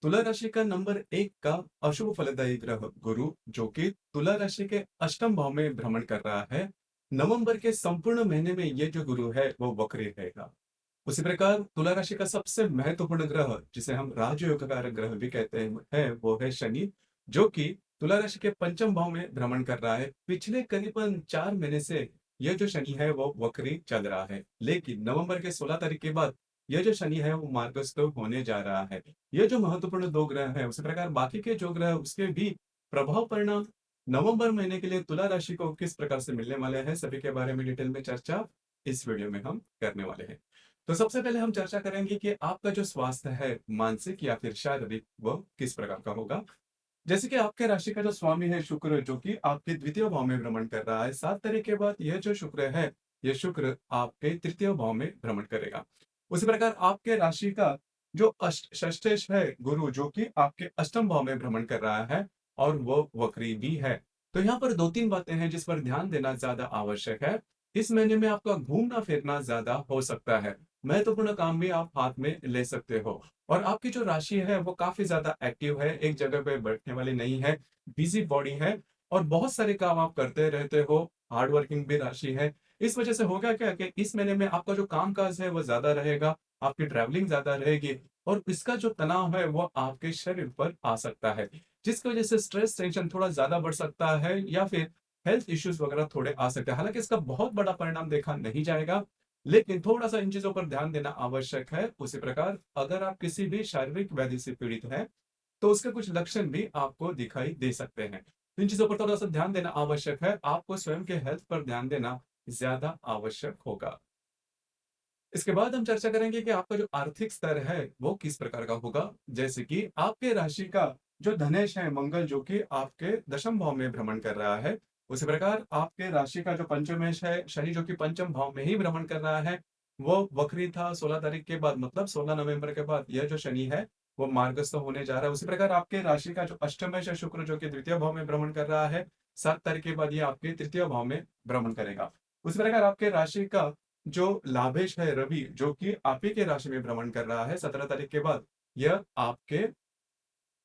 तुला राशि का नंबर 1 का अशुभ फलदायी ग्रह गुरु, जो कि तुला राशि के अष्टम भाव में भ्रमण कर रहा है। नवंबर के संपूर्ण महीने में ये जो गुरु है वो वक्री रहेगा। उसी प्रकार तुला राशि का सबसे महत्वपूर्ण ग्रह, जिसे हम राजयोग कारक ग्रह भी कहते हैं, वो है शनि, जो कि तुला राशि के पंचम भाव में भ्रमण कर रहा है। पिछले करीबन 4 महीने से यह जो शनि है वो वक्री चल रहा है, लेकिन नवंबर के 16 तारीख के बाद यह जो शनि है वो मार्गस्थ होने जा रहा है। ये जो महत्वपूर्ण दो ग्रह हैं, उसी प्रकार बाकी के जो ग्रह उसके भी प्रभाव परिणाम नवंबर महीने के लिए तुला राशि को किस प्रकार से मिलने वाले हैं, सभी के बारे में डिटेल में चर्चा इस वीडियो में हम करने वाले हैं। तो सबसे पहले हम चर्चा करेंगे कि आपका जो स्वास्थ्य है, मानसिक या फिर शारीरिक, वह किस प्रकार का होगा। जैसे कि आपके राशि का जो स्वामी है शुक्र, जो कि आपके द्वितीय भाव में भ्रमण कर रहा है, 7 तारीख के बाद यह जो शुक्र है, यह शुक्र आपके तृतीय भाव में भ्रमण करेगा। उसी प्रकार आपके राशि का जो षष्ठेश है गुरु, जो कि आपके अष्टम भाव में भ्रमण कर रहा है और वो वक्री भी है। तो यहाँ पर दो तीन बातें हैं जिस पर ध्यान देना ज्यादा आवश्यक है। इस महीने में आपका घूमना फिरना ज्यादा हो सकता है। महत्वपूर्ण काम भी आप हाथ में ले सकते हो। और आपकी जो राशि है वो काफी ज्यादा एक्टिव है, एक जगह पे बैठने वाली नहीं है, बिजी बॉडी है और बहुत सारे काम आप करते रहते हो। हार्ड वर्किंग भी राशि है। इस वजह से होगा क्या कि इस महीने में आपका जो काम काज है वो ज्यादा रहेगा, आपकी ट्रैवलिंग ज्यादा रहेगी और इसका जो तनाव है वो आपके शरीर पर आ सकता है, जिसकी वजह से स्ट्रेस टेंशन थोड़ा ज्यादा बढ़ सकता है या फिर हेल्थ इश्यूज वगैरह थोड़े आ सकते हैं। हालांकि इसका बहुत बड़ा परिणाम देखा नहीं जाएगा, लेकिन थोड़ा सा इन चीजों पर ध्यान देना आवश्यक है। उसी प्रकार अगर आप किसी भी शारीरिक व्याधि से पीड़ित हैं, तो उसके कुछ लक्षण भी आपको दिखाई दे सकते हैं। तो इन चीजों पर थोड़ा सा ध्यान देना आवश्यक है। आपको स्वयं के हेल्थ पर ध्यान देना ज्यादा आवश्यक होगा। इसके बाद हम चर्चा करेंगे कि आपका जो आर्थिक स्तर है वो किस प्रकार का होगा। जैसे कि आपके राशि का जो धनेश है मंगल, जो कि आपके दशम भाव में भ्रमण कर रहा है। उसी प्रकार आपके राशि का जो पंचमेश है शनि, जो कि पंचम भाव में ही भ्रमण कर रहा है, वो वक्री था 16 तारीख के बाद, मतलब 16 नवंबर के बाद यह जो शनि है वो मार्गस्थ होने जा रहा है। उसी प्रकार आपके राशि का जो अष्टमेश है शुक्र, जो कि द्वितीय भाव में भ्रमण कर रहा है, 7 तारीख के बाद ये आपके तृतीय भाव में भ्रमण करेगा। उसी प्रकार आपके राशि का जो लाभेश है रवि, जो कि आप ही के राशि में भ्रमण कर रहा है, 17 तारीख के बाद यह आपके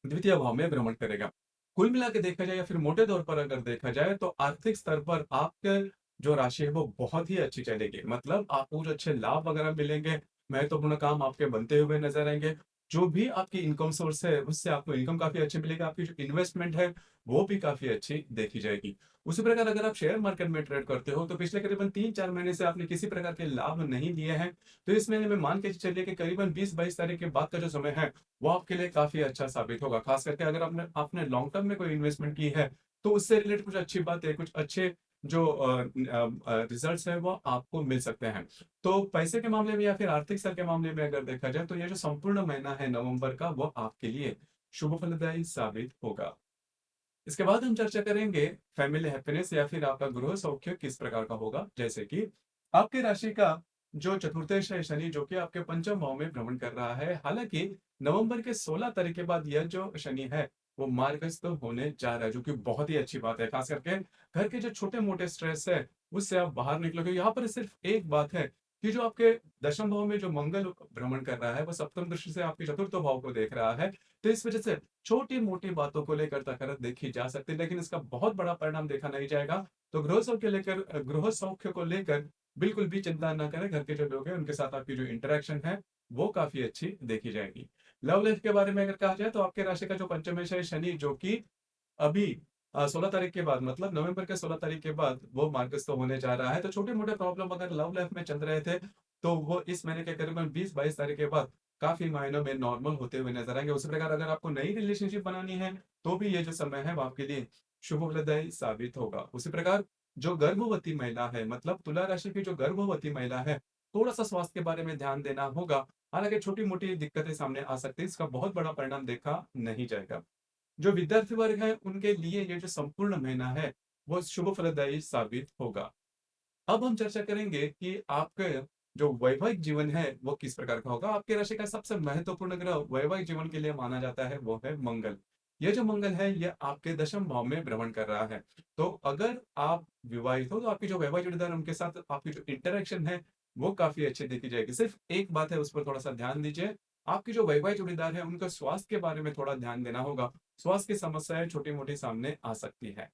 द्वितीय भाव में भ्रमण करेगा। कुल मिला के देखा जाए या फिर मोटे तौर पर अगर देखा जाए तो आर्थिक स्तर पर आपके जो राशि है वो बहुत ही अच्छी चलेगी, मतलब आपको कुछ अच्छे लाभ वगैरह मिलेंगे। महत्वपूर्ण काम आपके बनते हुए नजर आएंगे। जो भी आपकी इनकम सोर्स है उससे आपको इनकम काफी अच्छी मिलेगी। आपकी जो इन्वेस्टमेंट है वो भी काफी अच्छी देखी जाएगी। उसी प्रकार अगर आप शेयर मार्केट में ट्रेड करते हो तो पिछले करीबन 3-4 महीने से आपने किसी प्रकार के लाभ नहीं लिए हैं, तो इस महीने में मान के चलिए कि करीबन 20-22 तारीख के बाद का जो समय है वो आपके लिए काफी अच्छा साबित होगा। खास करके अगर आपने आपने लॉन्ग टर्म में कोई इन्वेस्टमेंट की है, तो उससे रिलेटेड कुछ अच्छी बातें, कुछ अच्छे जो रिजल्ट्स है वो आपको मिल सकते हैं। तो पैसे के मामले में या फिर आर्थिक स्तर के मामले में अगर देखा जाए तो ये जो संपूर्ण महीना है नवंबर का, वो आपके लिए शुभ फलदायी साबित होगा। इसके बाद हम चर्चा करेंगे फैमिली हैप्पीनेस या फिर आपका गृह सौख्य किस प्रकार का होगा। जैसे कि आपके राशि का जो चतुर्थेश है शनि, जो कि आपके पंचम भाव में भ्रमण कर रहा है। हालांकि नवंबर के 16 तारीख के बाद यह जो शनि है वो मार्गस्थ होने जा रहा है, जो कि बहुत ही अच्छी बात है। खास करके घर के जो छोटे मोटे स्ट्रेस है उससे आप बाहर निकलोगे। यहाँ पर सिर्फ एक बात है कि जो आपके दशम भाव में जो मंगल भ्रमण कर रहा है वो सप्तम दृष्टि से आपके चतुर्थ भाव को देख रहा है। तो इस वजह से छोटी मोटी बातों को लेकर तकरार देखी जा सकती है, लेकिन इसका बहुत बड़ा परिणाम देखा नहीं जाएगा। तो गृह सौख्य को लेकर बिल्कुल भी चिंता ना करें। घर के जो लोग हैं उनके साथ आपकी जो इंटरेक्शन है वो काफी अच्छी देखी जाएगी। लव लाइफ के बारे में अगर कहा जाए तो आपके राशि का जो पंचमेश है शनि, जो कि अभी 16 तारीख के बाद, मतलब नवंबर के 16 तारीख के बाद वो मार्गस्थ होने जा रहा है। तो छोटे मोटे प्रॉब्लम अगर लव लाइफ में चल रहे थे, तो वो इस महीने के करीबन 20-22 तारीख के बाद काफी मायनों में नॉर्मल होते हुए नजर आएंगे। उसी प्रकार अगर आपको नई रिलेशनशिप बनानी है तो भी ये जो समय है वो आपके लिए शुभ फलदायी साबित होगा। उसी प्रकार जो गर्भवती महिला है, मतलब तुला राशि की जो गर्भवती महिला है, थोड़ा सा स्वास्थ्य के बारे में ध्यान देना होगा। हालांकि छोटी मोटी दिक्कतें सामने आ सकती है, इसका बहुत बड़ा परिणाम देखा नहीं जाएगा। जो विद्यार्थी वर्ग है उनके लिए ये जो संपूर्ण महीना है वो शुभ फलदायी साबित होगा। अब हम चर्चा करेंगे कि आपके जो वैवाहिक जीवन है वो किस प्रकार का होगा। आपके राशि का सबसे महत्वपूर्ण ग्रह वैवाहिक जीवन के लिए माना जाता है वो है मंगल। ये जो मंगल है ये आपके दशम भाव में भ्रमण कर रहा है। तो अगर आप विवाहित हो तो आपकी जो वैवाहिक जोड़ीदार है, उनके साथ आपकी जो इंटरेक्शन है वो काफी अच्छी देखी जाएगी। सिर्फ एक बात है, उस पर थोड़ा सा ध्यान दीजिए। आपकी जो वैवाहिक जोड़ीदार है उनका स्वास्थ्य के बारे में थोड़ा ध्यान देना होगा। स्वास्थ्य की समस्याएं छोटी मोटी सामने आ सकती है।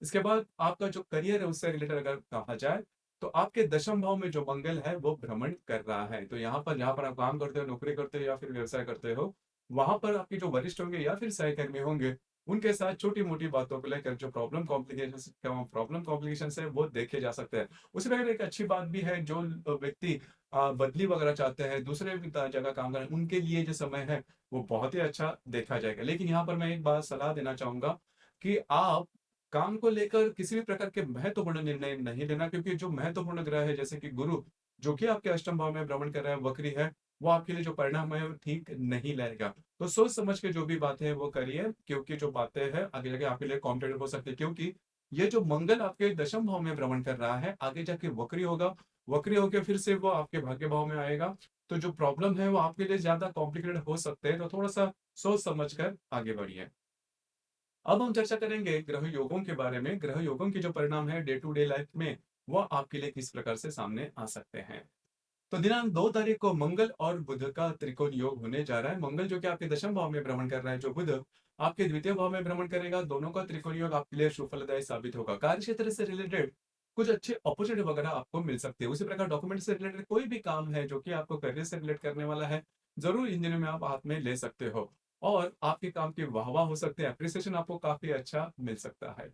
इसके बाद आपका जो करियर है उससे रिलेटेड अगर कहा जाए, तो आपके दशम भाव में जो मंगल है वो भ्रमण कर रहा है। तो यहाँ पर जहाँ पर आप काम करते हो, नौकरी करते हो या फिर व्यवसाय करते हो, वहां पर आपके जो वरिष्ठ होंगे या फिर सहकर्मी होंगे, उनके साथ छोटी मोटी बातों को लेकर जो प्रॉब्लम कॉम्प्लिकेशन है वो देखे जा सकते हैं। उसी प्रकार एक अच्छी बात भी है, जो व्यक्ति बदली वगैरह चाहते हैं, दूसरे भी जगह काम करें, उनके लिए जो समय है वो बहुत ही अच्छा देखा जाएगा। लेकिन यहाँ पर मैं एक बात सलाह देना चाहूंगा कि आप काम को लेकर किसी भी प्रकार के महत्वपूर्ण निर्णय नहीं लेना, क्योंकि जो महत्वपूर्ण ग्रह है जैसे कि गुरु, जो कि आपके अष्टम भाव में भ्रमण कर रहा है, वक्री है, वो आपके लिए जो परिणाम है वो ठीक नहीं लाएगा। तो सोच समझ के जो भी बातें हैं वो करिए, क्योंकि जो बातें हैं आगे जाके आपके लिए कॉम्प्लिकेटेड हो सकती है, क्योंकि ये जो मंगल आपके दशम भाव में भ्रमण कर रहा है आगे जाके वक्री होगा। वक्री होकर फिर से वो आपके भाग्य भाव में आएगा। तो जो प्रॉब्लम है वो आपके लिए ज्यादा कॉम्प्लिकेटेड हो सकते हैं, तो थोड़ा सा सोच समझ कर आगे बढ़िए। अब हम चर्चा करेंगे ग्रह योगों के बारे में। ग्रह योगों के जो परिणाम है डे टू डे लाइफ में, वो आपके लिए किस प्रकार से सामने आ सकते हैं। तो दिनांक 2 तारीख को मंगल और बुध का त्रिकोण योग होने जा रहा है। मंगल जो कि आपके दशम भाव में भ्रमण कर रहा है, जो बुध आपके द्वितीय भाव में भ्रमण करेगा, दोनों का त्रिकोण योग आपके लिए सुफलदायी साबित होगा। कार्य क्षेत्र से रिलेटेड कुछ अच्छे अपॉर्चुनिटी वगैरह आपको मिल सकती है। उसी प्रकार डॉक्यूमेंट से रिलेटेड कोई भी काम है जो कि आपको करियर से रिलेट करने वाला है, जरूर इन दिनों में आप हाथ में ले सकते हो, और आपके काम की वाहवाह हो सकते हैं, अप्रिसिएशन आपको काफी अच्छा मिल सकता है।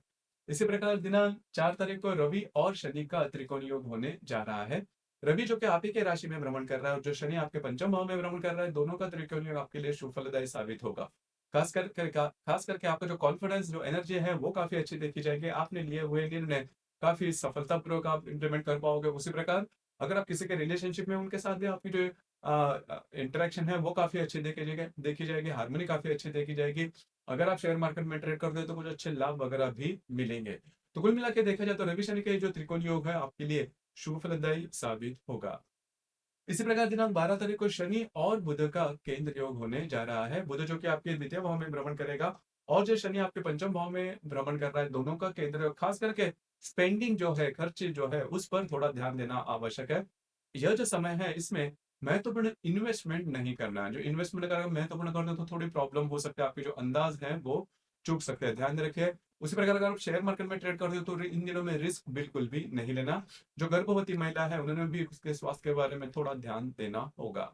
इसी प्रकार दिनांक 4 तारीख को रवि और शनि का त्रिकोण योग होने जा रहा है। रवि जो कि आप ही के राशि में भ्रमण कर रहा है, और जो शनि आपके पंचम भाव में भ्रमण कर रहा है, दोनों का त्रिकोण योग आपके लिए सुफलदायी साबित होगा। खास करके आपका जो कॉन्फिडेंस, जो एनर्जी है वो काफी अच्छी देखी जाएगी। आपने लिए हुए निर्णय काफी सफलतापूर्वक आप इंप्लीमेंट कर पाओगे। उसी प्रकार अगर आप किसी के रिलेशनशिप में, उनके साथ भी आपकी जो इंटरेक्शन है वो काफी अच्छी देखी जाएगी, हार्मनी काफी अच्छी देखी जाएगी। अगर आप शेयर मार्केट में ट्रेड करते हो तो कुछ अच्छे लाभ वगैरह भी मिलेंगे। तो कुल मिला के देखा जाए तो रवि शनि के जो त्रिकोण योग है आपके लिए शुभ फलदायी साबित होगा। इसी प्रकार दिनांक 12 तारीख को शनि और बुध का केंद्र योग होने जा रहा है। बुध जो कि आपके द्वितीय भाव में भ्रमण करेगा, और जो शनि आपके पंचम भाव में भ्रमण कर रहा है, दोनों का केंद्र योग। खास करके स्पेंडिंग जो है, खर्च जो है, उस पर थोड़ा ध्यान देना आवश्यक है। यह जो समय है इसमें महत्वपूर्ण इन्वेस्टमेंट नहीं करना है। जो इन्वेस्टमेंट अगर महत्वपूर्ण कर दो तो थोड़ी प्रॉब्लम हो सकती है, आपके जो अंदाज है वो चूक सकते हैं, ध्यान रखिए। उसी प्रकार अगर आप शेयर मार्केट में ट्रेड करते हो तो इन दिनों में रिस्क बिल्कुल भी नहीं लेना। जो गर्भवती महिला है उन्होंने भी उसके स्वास्थ्य के बारे में थोड़ा ध्यान देना होगा।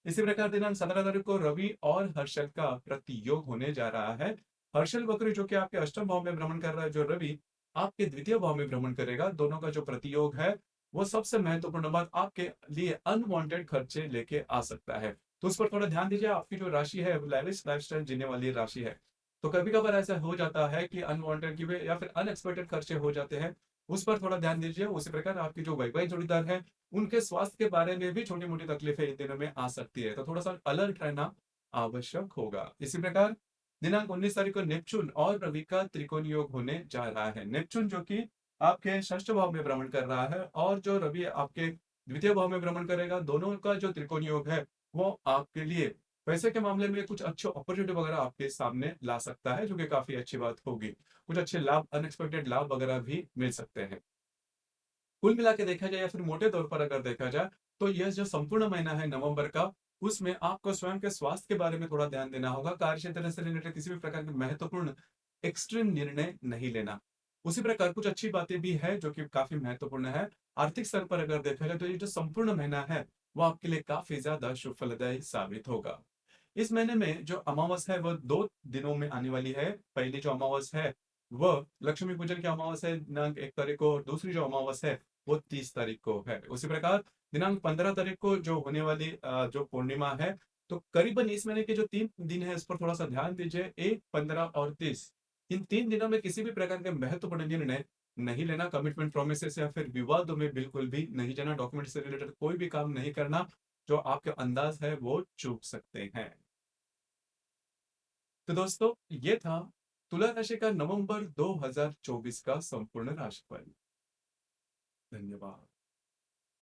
इसी प्रकार दिनांक 17 तारीख को रवि और हर्षल का प्रतियोग होने जा रहा है। हर्षल वक्र जो कि आपके अष्टम भाव में भ्रमण कर रहा है, जो रवि आपके द्वितीय भाव में भ्रमण करेगा, दोनों का जो प्रतियोग है वो सबसे महत्वपूर्ण बात आपके लिए अनवांटेड खर्चे लेके आ सकता है। तो उस पर थोड़ा ध्यान दीजिए। आपकी जो राशि है लैविश लाइफस्टाइल जीने वाली राशि है, तो कभी कभार ऐसा हो जाता है कि अनवांटेड की या फिर अनएक्सपेक्टेड खर्चे हो जाते हैं। उस पर थोड़ा ध्यान दीजिए। उसी प्रकार आपकी जो वैवाहिक जोड़ीदार है, उनके स्वास्थ्य के बारे में भी छोटी मोटी तकलीफें इन दिनों में आ सकती है, तो थोड़ा सा अलर्ट रहना आवश्यक होगा। इसी प्रकार दिनांक 19 तारीख को नेपच्यून और रवि का त्रिकोण योग होने जा रहा है। नेपच्यून जो कि आपके षष्ठ भाव में भ्रमण कर रहा है, और जो रवि आपके द्वितीय भाव में भ्रमण करेगा, दोनों का जो त्रिकोण योग है वो आपके लिए पैसे के मामले में कुछ अच्छे अपॉर्चुनिटी वगैरह आपके सामने ला सकता है, जो कि काफी अच्छी बात होगी। कुछ अच्छे लाभ, अनएक्सपेक्टेड लाभ वगैरह भी मिल सकते हैं। कुल मिला के देखा जाए या फिर मोटे तौर पर अगर देखा जाए, तो यह जो संपूर्ण महीना है नवंबर का, उसमें आपको स्वयं के स्वास्थ्य के बारे में थोड़ा ध्यान देना होगा। कार्य क्षेत्र से रिलेटेड किसी भी प्रकार के महत्वपूर्ण एक्सट्रीम निर्णय नहीं लेना। उसी प्रकार कुछ अच्छी बातें भी है जो कि काफी महत्वपूर्ण है। आर्थिक स्तर पर अगर देखा जाए तो ये जो संपूर्ण महीना है वो आपके लिए काफी ज्यादा शुभ फलदायी साबित होगा। इस महीने में जो अमावस है वह 2 दिनों में आने वाली है। पहली जो अमावस है वह लक्ष्मी पूजन की अमावस है दिनांक 1 तारीख को, और दूसरी जो अमावस है वो 30 तारीख को है। उसी प्रकार दिनांक 15 तारीख को जो होने वाली जो पूर्णिमा है, तो करीबन इस महीने के जो 3 दिन है इस पर थोड़ा सा ध्यान दीजिए। 1, 15 और 30, इन 3 दिनों में किसी भी प्रकार के महत्वपूर्ण निर्णय नहीं लेना। कमिटमेंट, प्रोमिस या फिर विवादों में बिल्कुल भी नहीं जाना। डॉक्यूमेंट से रिलेटेड कोई भी काम नहीं करना, जो आपके अंदाज है वो चूक सकते हैं। तो दोस्तों ये था तुला राशि का नवंबर 2024 का संपूर्ण राशिफल। धन्यवाद।